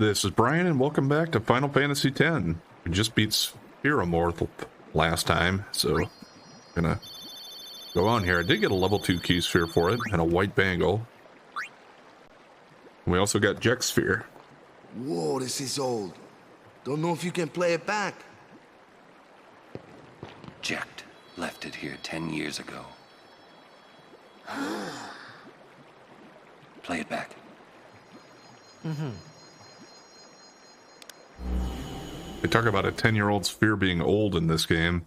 This is Brian, and welcome back to Final Fantasy X. We just beat Spheramorph last time, so gonna go on here. I did get a level 2 key sphere for it, and a white bangle. We also got Jecht sphere. Whoa, this is old. Don't know if you can play it back. Jecht left it here 10 years ago. Play it back. They talk about a 10-year-old sphere being old in this game.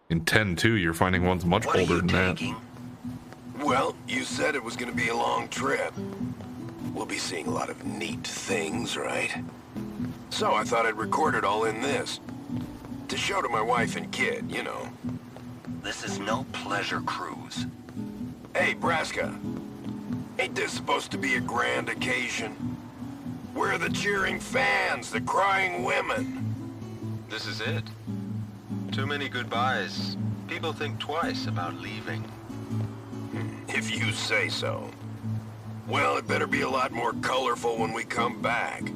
In 10-2, you're finding ones much What are older you than taking? Well, you said it was gonna be a long trip. We'll be seeing a lot of neat things, right? So I thought I'd record it all in this. To show to my wife and kid, you know. This is no pleasure cruise. Hey, Braska. Ain't this supposed to be a grand occasion? Where are the cheering fans, the crying women? This is it. Too many goodbyes. People think twice about leaving. If you say so. Well, it better be a lot more colorful when we come back.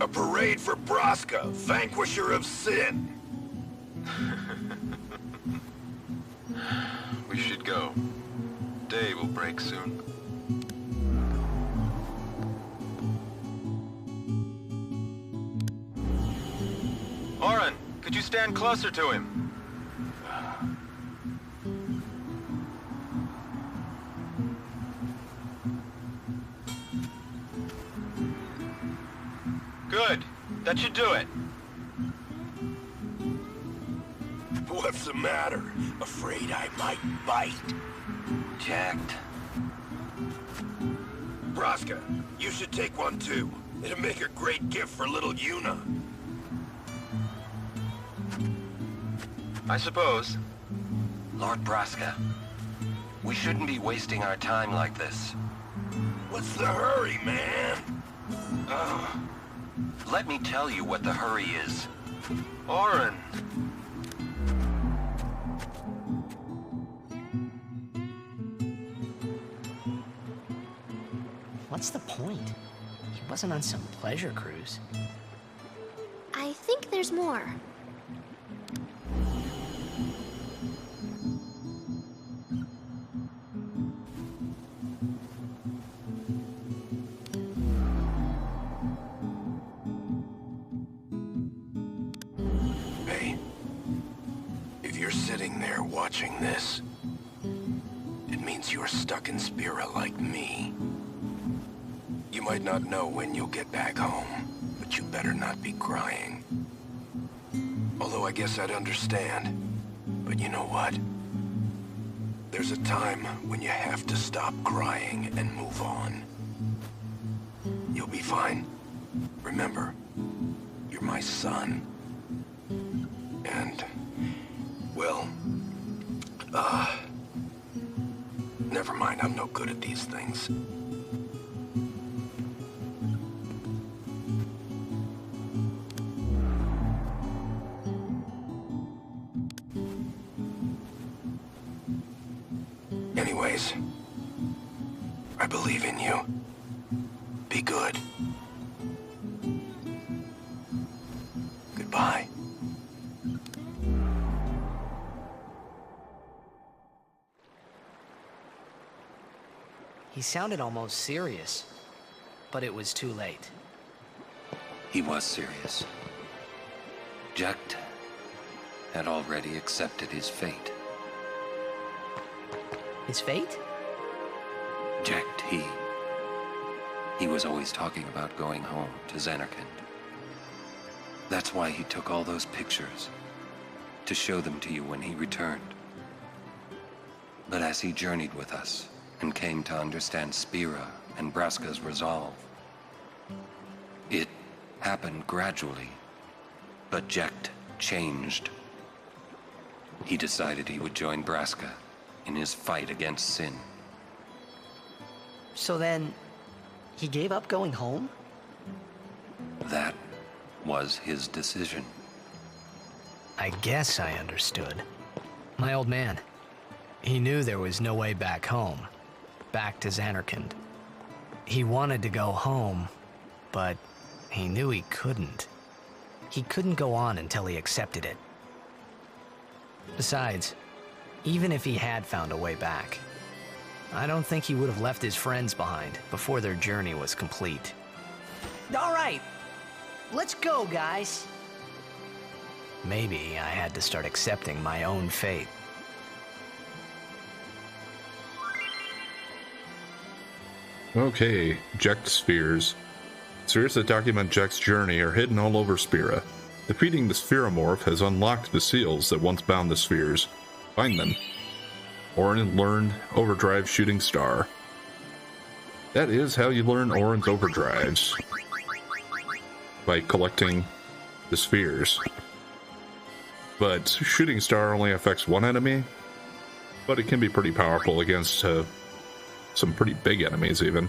A parade for Braska, vanquisher of sin. We should go. Day will break soon. Oren, could you stand closer to him? Good. That should do it. What's the matter? Afraid I might bite? Jecht. Braska, you should take one too. It'll make a great gift for little Yuna. I suppose. Lord Braska, we shouldn't be wasting our time like this. What's the hurry, man? Let me tell you what the hurry is. Oren. What's the point? He wasn't on some pleasure cruise. I think there's more. Hey, if you're sitting there watching this, it means you're stuck in Spira like me. You might not know when you'll get back home, but you better not be crying. Although I guess I'd understand. But you know what? There's a time when you have to stop crying and move on. You'll be fine. Remember, you're my son. And, well, never mind, I'm no good at these things. Anyways, I believe in you. Be good. Goodbye. He sounded almost serious, but it was too late. He was serious. Jecht had already accepted his fate. His fate? Jecht, he was always talking about going home to Zanarkand. That's why he took all those pictures, to show them to you when he returned. But as he journeyed with us and came to understand Spira and Braska's resolve, it happened gradually, but Jecht changed. He decided he would join Braska in his fight against sin. So then, he gave up going home? That was his decision. I guess I understood. My old man. He knew there was no way back home. Back to Zanarkand. He wanted to go home, but he knew he couldn't. He couldn't go on until he accepted it. Besides, even if he had found a way back, I don't think he would have left his friends behind before their journey was complete. All right, let's go, guys. Maybe I had to start accepting my own fate. Okay, Jecht spheres. Spheres that document Jecht's journey are hidden all over Spira. Defeating the spheromorph has unlocked the seals that once bound the spheres. Find them. Orin learned Overdrive Shooting Star. That is how you learn Orin's overdrives. By collecting the spheres. But Shooting Star only affects one enemy, but it can be pretty powerful against some pretty big enemies even.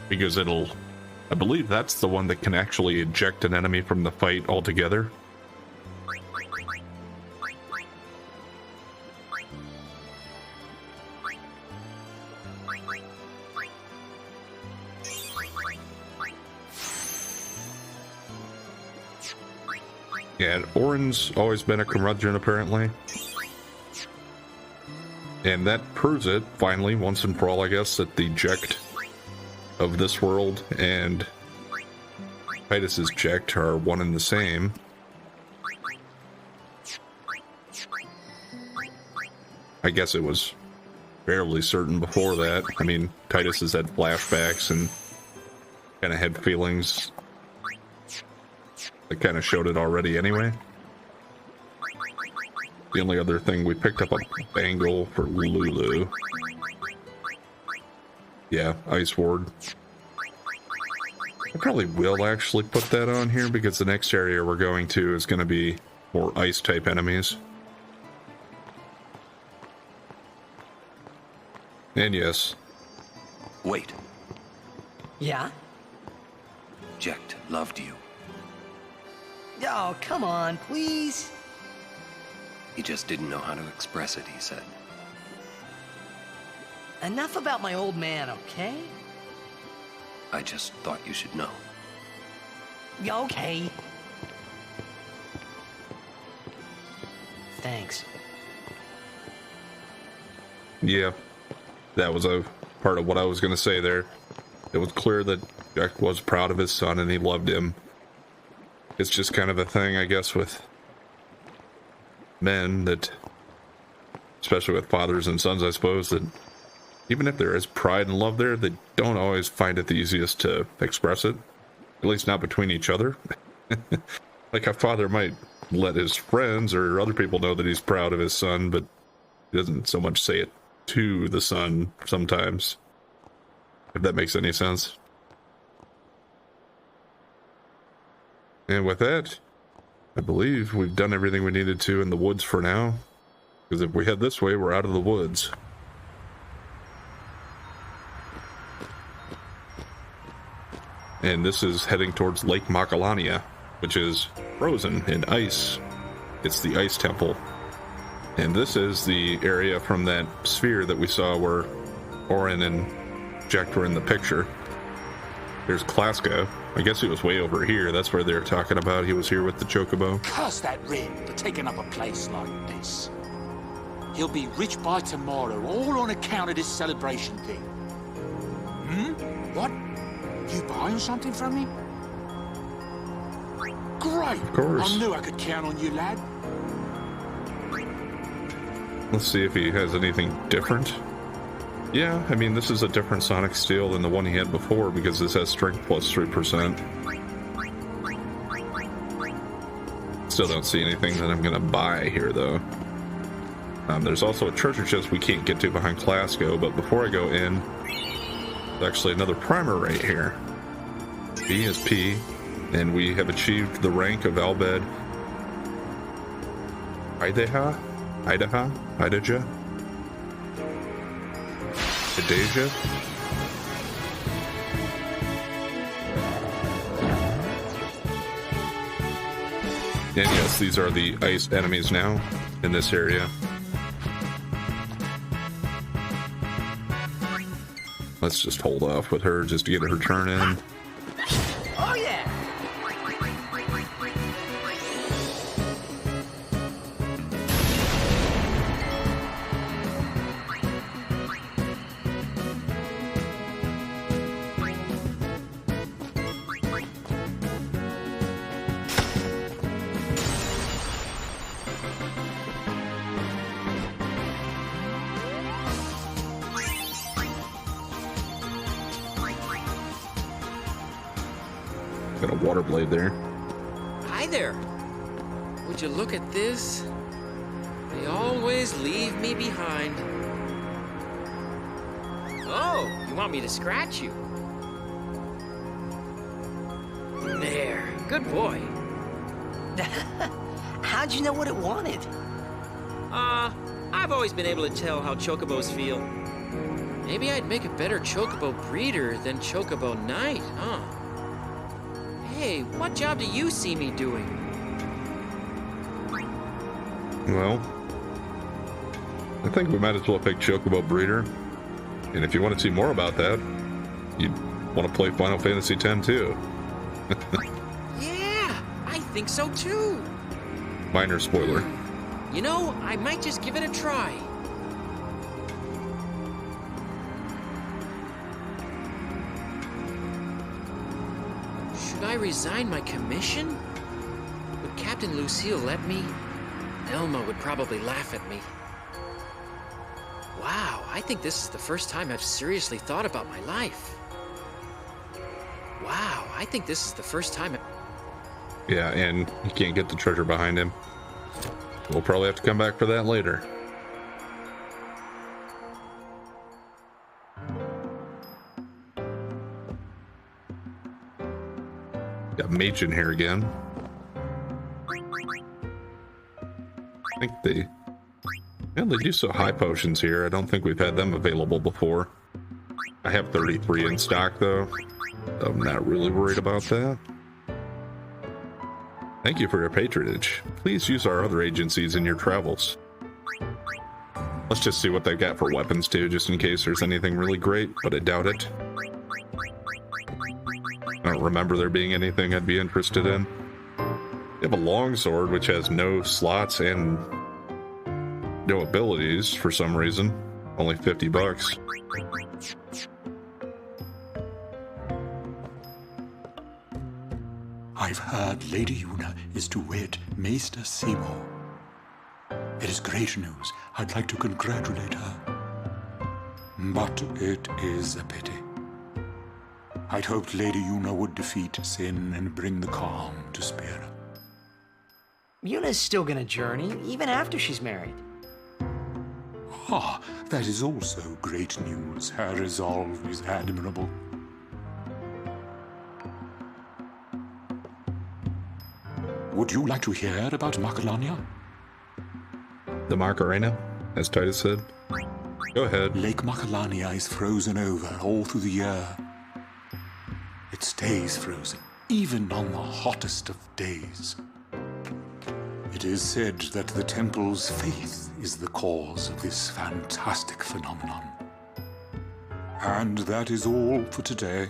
Because I believe that's the one that can actually eject an enemy from the fight altogether. Yeah, Orin's always been a curmudgeon, apparently. And that proves it, finally, once and for all, I guess, that the Jecht of this world and Titus's Jecht are one and the same. I guess it was fairly certain before that. I mean, Titus has had flashbacks and kind of had feelings that kind of showed it already anyway. The only other thing, we picked up a bangle for Lulu. Yeah, Ice Ward. I probably will actually put that on here because the next area we're going to is going to be more ice type enemies. And yes. Wait, Yeah? Jecht loved you. Oh, come on, please. He just didn't know how to express it, he said. Enough about my old man, okay? I just thought you should know. Okay. Thanks. Yeah, that was a part of what I was going to say there. It was clear that Jecht was proud of his son and he loved him. It's just kind of a thing, I guess, with men that, especially with fathers and sons, I suppose, that even if there is pride and love there, they don't always find it the easiest to express it. At least not between each other. Like a father might let his friends or other people know that he's proud of his son, but he doesn't so much say it to the son sometimes. If that makes any sense. And with that, I believe we've done everything we needed to in the woods for now. Because if we head this way, we're out of the woods. And this is heading towards Lake Macalania, which is frozen in ice. It's the ice temple. And this is the area from that sphere that we saw where Orin and Jecht were in the picture. There's Klaska. I guess he was way over here. That's where they're talking about. He was here with the chocobo. Curse that Rin for taking up a place like this. He'll be rich by tomorrow, all on account of this celebration thing. What? You buying something from me? Great! Of course. I knew I could count on you, lad. Let's see if he has anything different. Yeah, I mean, this is a different Sonic Steel than the one he had before because this has strength plus 3%. Still don't see anything that I'm gonna buy here, though. There's also a treasure chest we can't get to behind Klasko, but before I go in, there's actually another primer right here. B is P, and we have achieved the rank of Albed Idaha? Idaja? Idaja? And yes, these are the ice enemies now in this area. Let's just hold off with her just to get her turn in. Got a water blade there. Hi there. Would you look at this? They always leave me behind. Oh, you want me to scratch you? There, good boy. How'd you know what it wanted? I've always been able to tell how chocobos feel. Maybe I'd make a better chocobo breeder than chocobo knight, huh? Hey, what job do you see me doing? Well, I think we might as well pick Chocobo Breeder. And if you want to see more about that, you want to play Final Fantasy X too. Yeah, I think so too. Minor spoiler. You know, I might just give it a try. Should I resign my commission? Would Captain Lucille let me? Elma would probably laugh at me. Wow, I think this is the first time I've seriously thought about my life. Wow, I think this is the first time Yeah, and you can't get the treasure behind him. We'll probably have to come back for that later. Got Mage in here again. I think they do sell high potions here. I don't think we've had them available before. I have 33 in stock though. I'm not really worried about that. Thank you for your patronage. Please use our other agencies in your travels. Let's just see what they got for weapons too, just in case there's anything really great, but I doubt it. I don't remember there being anything I'd be interested in. They have a longsword, which has no slots and no abilities for some reason. Only $50. I've heard Lady Yuna is to wed Maester Seymour. It is great news. I'd like to congratulate her. But it is a pity. I'd hoped Lady Yuna would defeat sin and bring the calm to Spira. Yuna's still gonna journey, even after she's married. Ah, that is also great news. Her resolve is admirable. Would you like to hear about Makalania? The Macarena, as Titus said. Go ahead. Lake Makalania is frozen over all through the year. It stays frozen, even on the hottest of days. It is said that the temple's faith is the cause of this fantastic phenomenon. And that is all for today.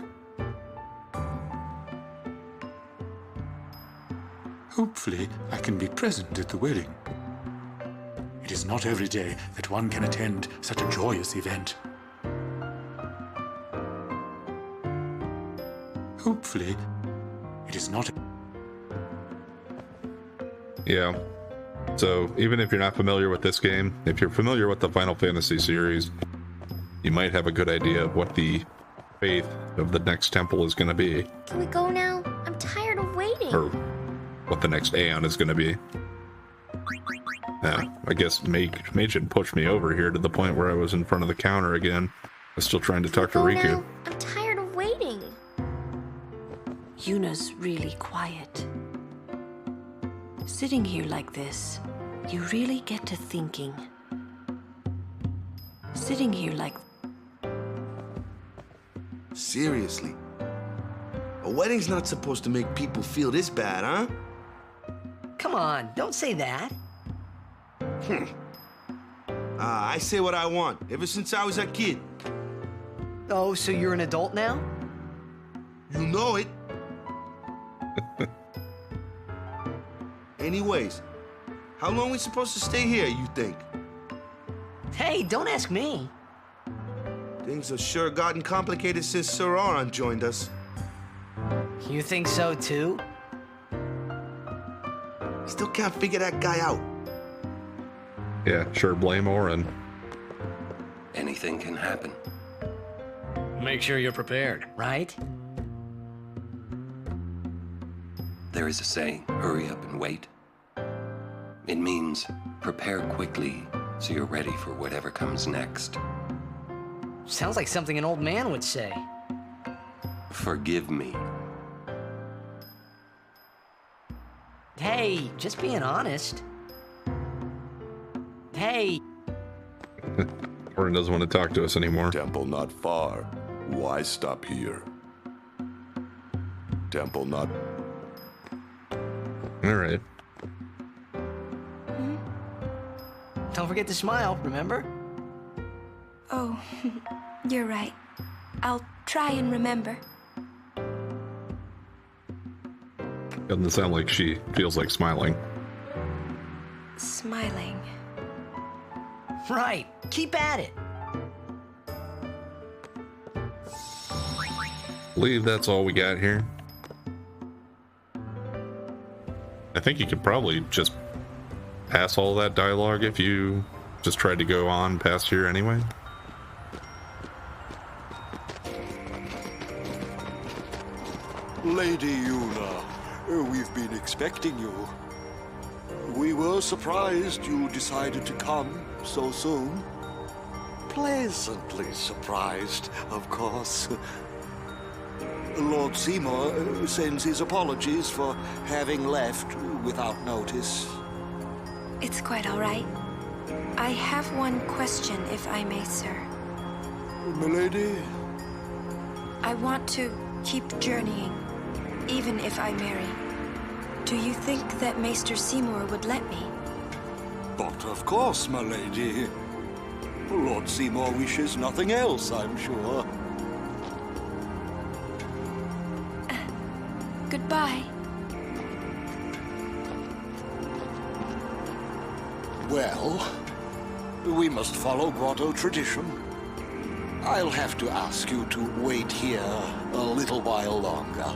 Hopefully, I can be present at the wedding. It is not every day that one can attend such a joyous event. Hopefully, it is not... Yeah. So, even if you're not familiar with this game, if you're familiar with the Final Fantasy series, you might have a good idea of what the faith of the next temple is going to be. Can we go now? I'm tired of waiting. Or what the next Aeon is going to be. I guess Mage had pushed me over here to the point where I was in front of the counter again. I was still trying to talk to Riku. Now? I'm tired of waiting. Yuna's really quiet. Sitting here like this, you really get to thinking. Sitting here like... Seriously? A wedding's not supposed to make people feel this bad, huh? Come on, don't say that. I say what I want, ever since I was a kid. Oh, so you're an adult now? You know it. Anyways, how long we supposed to stay here, you think? Hey, don't ask me. Things have sure gotten complicated since Sir Auron joined us. You think so too? Still can't figure that guy out. Yeah, sure, blame Auron. Anything can happen. Make sure you're prepared. Right? There is a saying, hurry up and wait. It means prepare quickly so you're ready for whatever comes next. Sounds like something an old man would say. Forgive me. Hey, just being honest. Hey. Gordon doesn't want to talk to us anymore. Temple not far. Why stop here? Temple not... Alright. Don't forget to smile, remember? Oh, you're right. I'll try and remember. Doesn't sound like she feels like smiling. Smiling. Right. Keep at it. Believe that's all we got here. I think you could probably just pass all that dialogue if you just tried to go on past here anyway. Lady Yuna, we've been expecting you. We were surprised you decided to come so soon. Pleasantly surprised, of course. Lord Seymour sends his apologies for having left without notice. It's quite all right. I have one question, if I may, sir. Milady? I want to keep journeying, even if I marry. Do you think that Maester Seymour would let me? But of course, my lady. Lord Seymour wishes nothing else, I'm sure. Goodbye. Well, we must follow grotto tradition. I'll have to ask you to wait here a little while longer.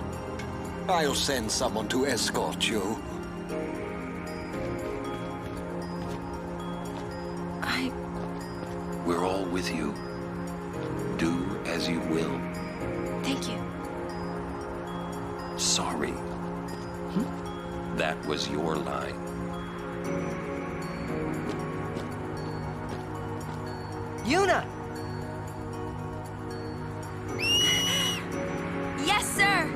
I'll send someone to escort you. We're all with you. Do as you will. Thank you. Sorry. That was your line. Yuna! Yes, sir!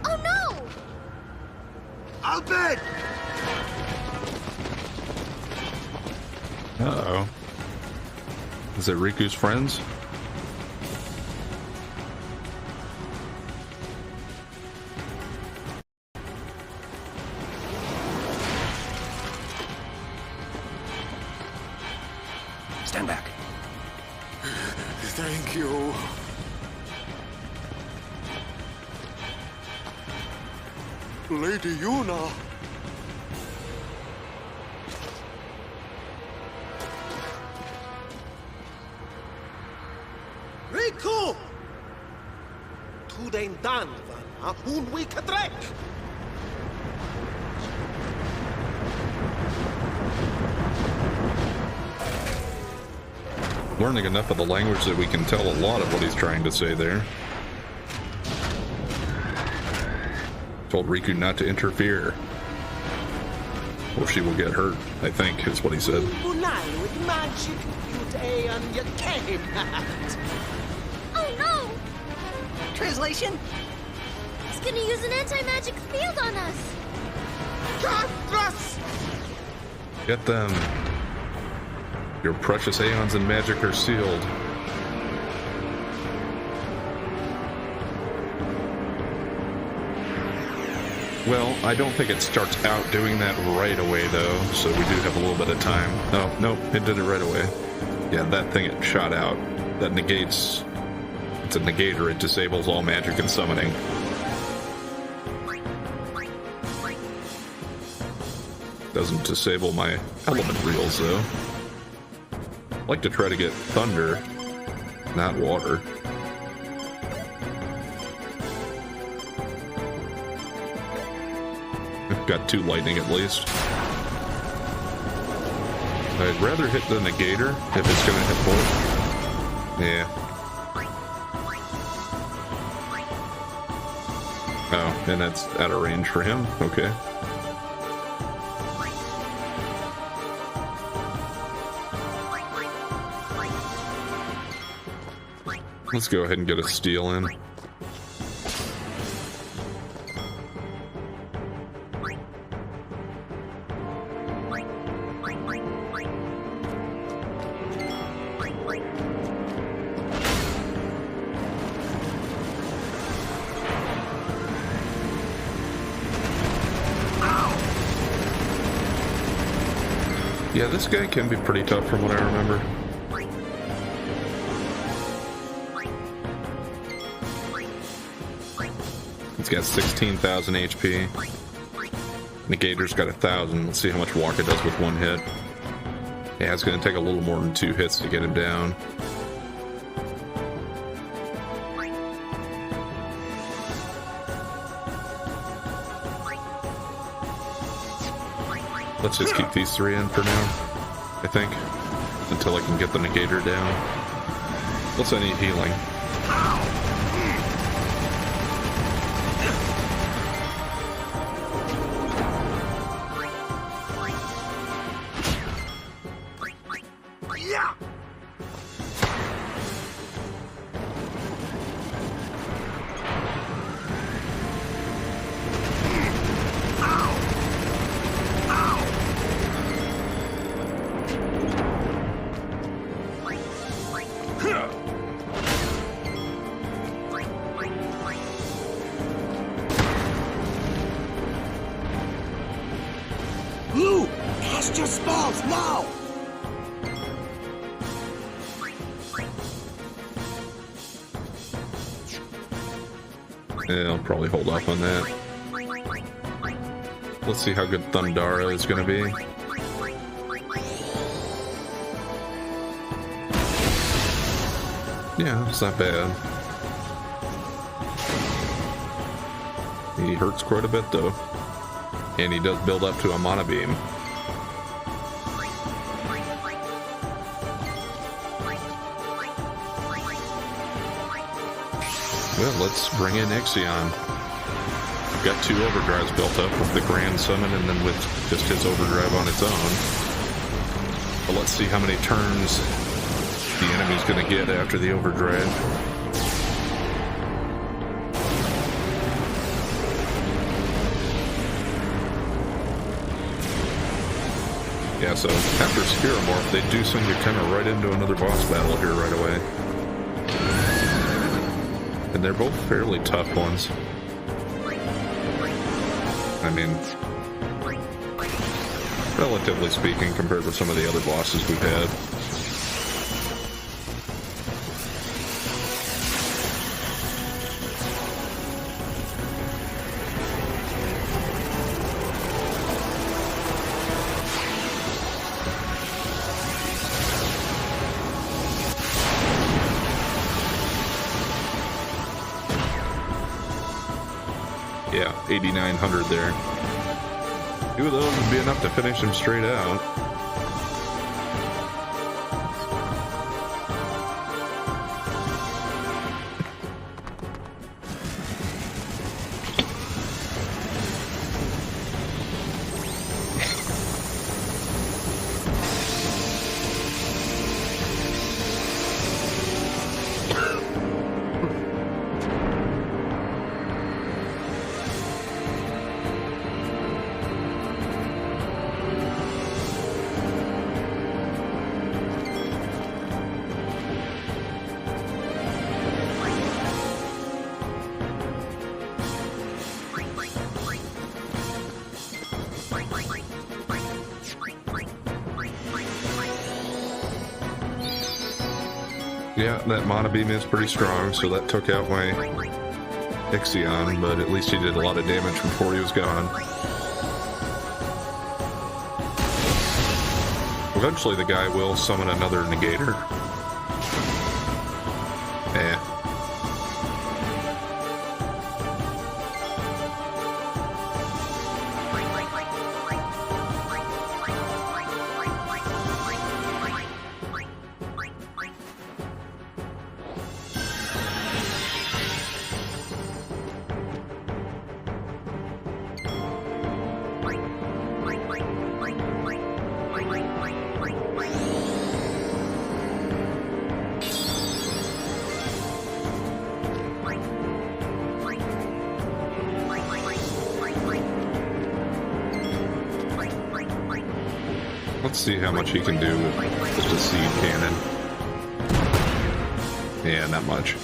Oh no! Albert! Uh-oh. Is it Riku's friends? Stand back. Thank you. Lady Yuna. Riku! Tu den dan van un week trek. Learning enough of the language that we can tell a lot of what he's trying to say there. Told Riku not to interfere, or she will get hurt, I think, is what he said. Bunai with magic, you and you came at. Oh no! Translation? He's gonna use an anti-magic field on us! Katras! Get them. Your precious aeons in magic are sealed. Well, I don't think it starts out doing that right away, though, so we do have a little bit of time. Oh, no, it did it right away. Yeah, that thing it shot out. That negates... It's a negator. It disables all magic and summoning. Doesn't disable my element reels, though. I'd like to try to get thunder, not water. I've got 2 lightning at least. I'd rather hit the negator if it's going to hit both. Yeah. Oh, and that's out of range for him? Okay. Let's go ahead and get a steal in. Yeah, this guy can be pretty tough from what I remember. He's got 16,000 HP. Negator's got 1,000. Let's see how much Waka does with one hit. Yeah, it's going to take a little more than 2 hits to get him down. Let's just keep these 3 in for now, I think, until I can get the Negator down. What's any healing? Blue, cast your spells now! Yeah, I'll probably hold off on that. Let's see how good Thundara is going to be. Yeah, it's not bad. He hurts quite a bit though. And he does build up to a mana beam. Well, let's bring in Ixion. We've got 2 overdrives built up with the Grand Summon and then with just his overdrive on its own. But let's see how many turns the enemy's going to get after the overdrive. Yeah, so after Spiramorph, they do send you kind of right into another boss battle here right away. And they're both fairly tough ones. I mean, relatively speaking, compared with some of the other bosses we've had. Yeah, 8,900 there. 2 of those would be enough to finish him straight out. Yeah, that Mana Beam is pretty strong, so that took out my Ixion, but at least he did a lot of damage before he was gone. Eventually the guy will summon another Negator. Eh. Let's see how much he can do with just a seed cannon. Yeah, not much.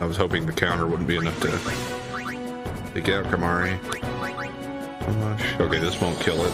I was hoping the counter wouldn't be enough to take out Kamari. Okay, this won't kill it.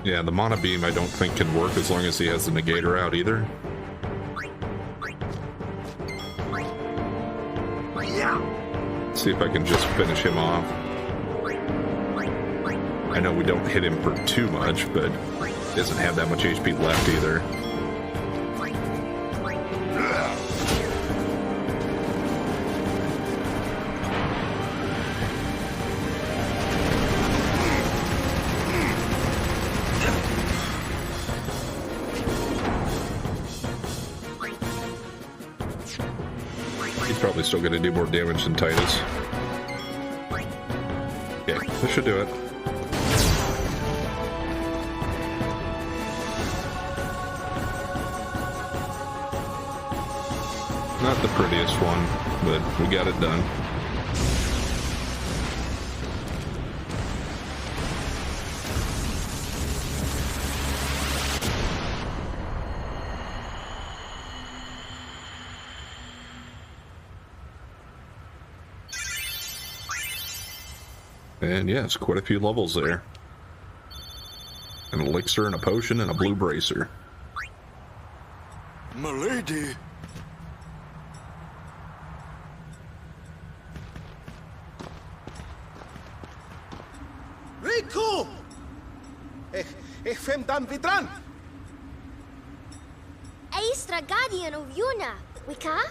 Yeah, the mana beam I don't think can work as long as he has the negator out either. Let's see if I can just finish him off. I know we don't hit him for too much, but he doesn't have that much HP left either. Probably still going to do more damage than Titus. Okay, this should do it. Not the prettiest one, but we got it done. And yes, quite a few levels there. An elixir and a potion and a blue bracer. Milady! Riku! Ich fem dan vidran! Eistra guardian of Yuna, Wika?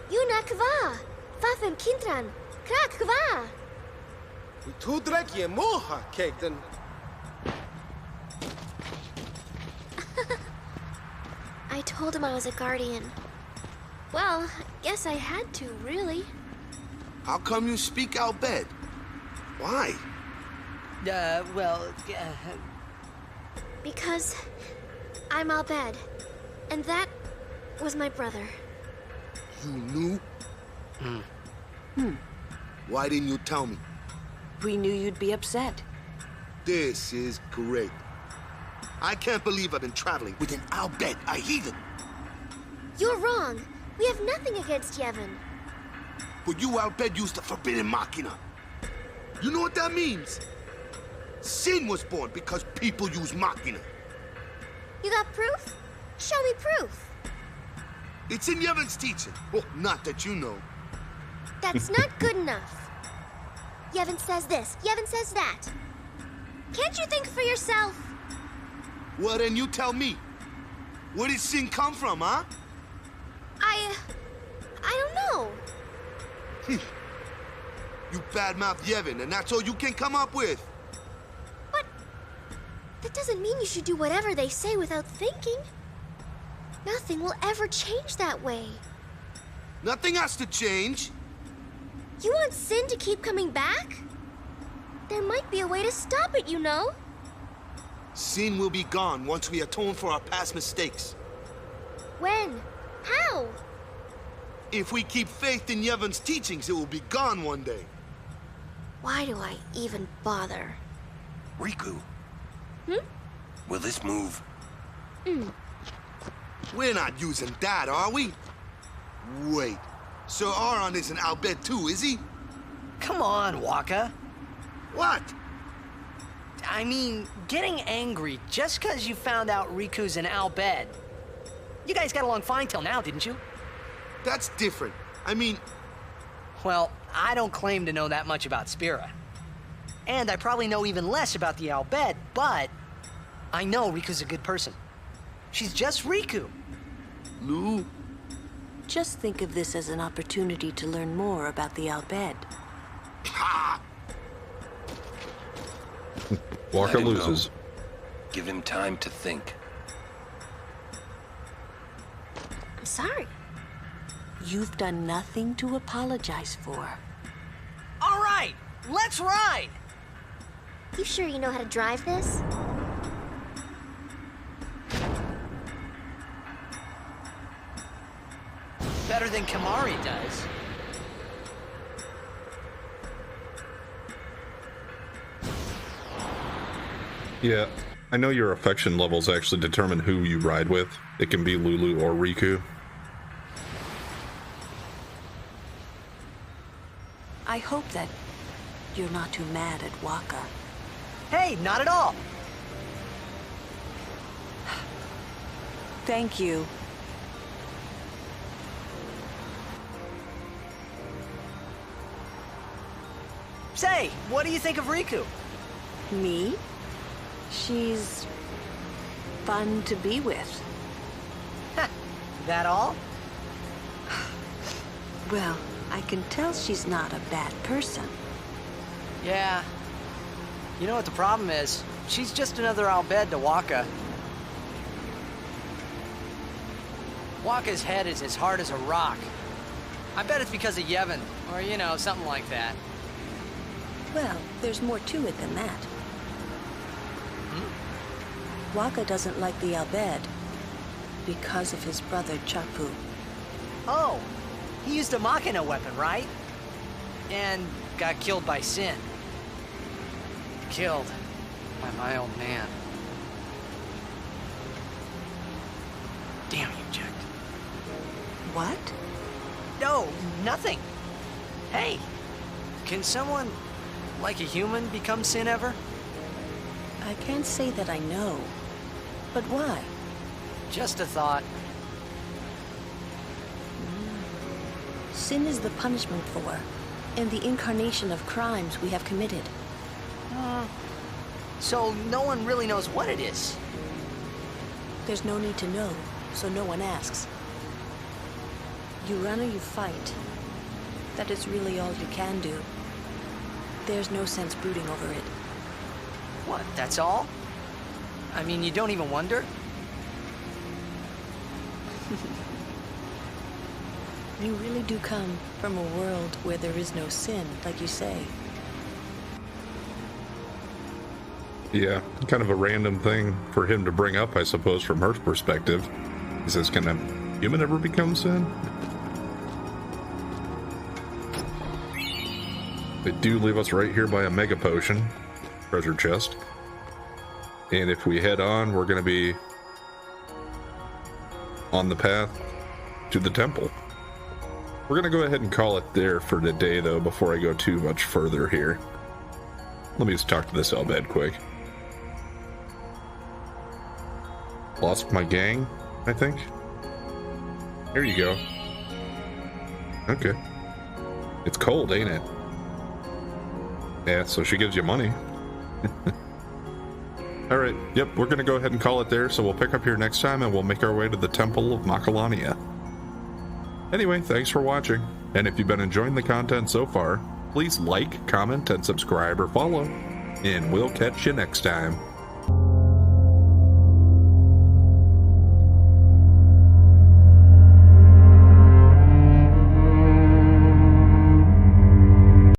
Yuna kva, fafem kintran, krak kva. Tu drek je moha, kegden. I told him I was a guardian. Well, I guess I had to, really. How come you speak Al Bhed? Why? Because I'm Al Bhed, and that was my brother. You knew? Why didn't you tell me? We knew you'd be upset. This is great. I can't believe I've been traveling with an Al Bhed, a heathen. You're wrong. We have nothing against Yevon. But you, Al Bhed, used the forbidden machina. You know what that means? Sin was born because people use machina. You got proof? Show me proof. It's in Yevon's teaching. Well, not that you know. That's not good enough. Yevon says this, Yevon says that. Can't you think for yourself? Well, then you tell me. Where did sin come from, huh? I don't know. You badmouth Yevon, and that's all you can come up with. But that doesn't mean you should do whatever they say without thinking. Nothing will ever change that way. Nothing has to change. You want sin to keep coming back? There might be a way to stop it, you know? Sin will be gone once we atone for our past mistakes. When? How? If we keep faith in Yevon's teachings, it will be gone one day. Why do I even bother? Riku. Hmm? Will this move? We're not using that, are we? Wait. Sir Aron isn't Al Bhed too, is he? Come on, Waka. What? I mean, getting angry just because you found out Riku's an Al Bhed. You guys got along fine till now, didn't you? That's different. I mean... Well, I don't claim to know that much about Spira. And I probably know even less about the Al Bhed, but I know Riku's a good person. She's just Riku. Lou? Just think of this as an opportunity to learn more about the Al Bhed. Walker loses. Give him time to think. I'm sorry. You've done nothing to apologize for. All right, let's ride! You sure you know how to drive this? Better than Kamari does. Yeah, I know your affection levels actually determine who you ride with. It can be Lulu or Riku. I hope that you're not too mad at Waka. Hey, not at all. Thank you. Say, what do you think of Riku? Me? She's fun to be with. That all? Well, I can tell she's not a bad person. Yeah. You know what the problem is? She's just another Al Bhed to Waka. Waka's head is as hard as a rock. I bet it's because of Yevon, or, you know, something like that. Well, there's more to it than that. Waka doesn't like the Al Bhed because of his brother Chapu. Oh, he used a Machina weapon, right? And got killed by Sin. Killed by my old man. Damn you, Jecht. What? No, nothing. Hey, can someone, like a human, become Sin ever? I can't say that I know. But why? Just a thought. Sin is the punishment for, and the incarnation of crimes we have committed. So no one really knows what it is? There's no need to know, so no one asks. You run or you fight. That is really all you can do. There's no sense brooding over it. What, that's all? I mean, you don't even wonder? You really do come from a world where there is no sin, like you say. Yeah, kind of a random thing for him to bring up, I suppose, from her perspective. He says, can a human ever become sin? They do leave us right here by a mega potion treasure chest. And if we head on, we're going to be on the path to the temple. We're going to go ahead and call it there for today, though, before I go too much further here. Let me just talk to this Al Bhed quick. Lost my gang, I think. Here you go. Okay. It's cold, ain't it? Yeah, so she gives you money. Alright, yep, we're going to go ahead and call it there, so we'll pick up here next time and we'll make our way to the Temple of Macalania. Anyway, thanks for watching, and if you've been enjoying the content so far, please like, comment, and subscribe or follow, and we'll catch you next time.